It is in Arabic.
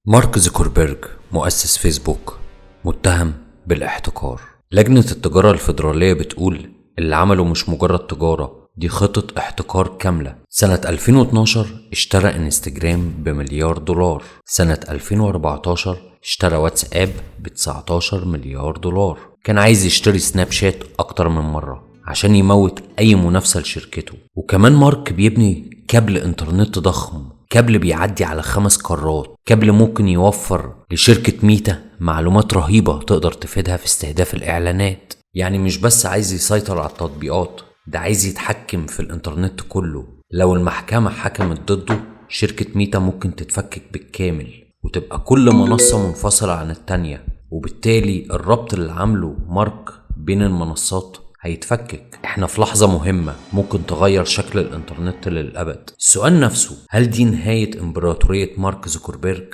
مارك زوكربيرج مؤسس فيسبوك متهم بالاحتكار. لجنة التجارة الفيدرالية بتقول اللي عمله مش مجرد تجارة، دي خطة احتكار كاملة. سنة 2012 اشترى انستجرام ب1 مليار دولار. سنة 2014 اشترى واتساب ب19 مليار دولار. كان عايز يشتري سناب شات اكتر من مرة عشان يموت اي منافسة لشركته. وكمان مارك بيبني كابل انترنت ضخم، كابل بيعدي على 5 قارات، كابل ممكن يوفر لشركة ميتا معلومات رهيبة تقدر تفيدها في استهداف الإعلانات. يعني مش بس عايز يسيطر على التطبيقات، ده عايز يتحكم في الإنترنت كله. لو المحكمة حكمت ضده، شركة ميتا ممكن تتفكك بالكامل وتبقى كل منصة منفصلة عن التانية، وبالتالي الربط اللي عامله مارك بين المنصات هيتفكك. احنا في لحظة مهمة ممكن تغير شكل الانترنت للأبد. السؤال نفسه، هل دي نهاية امبراطورية مارك زوكربيرج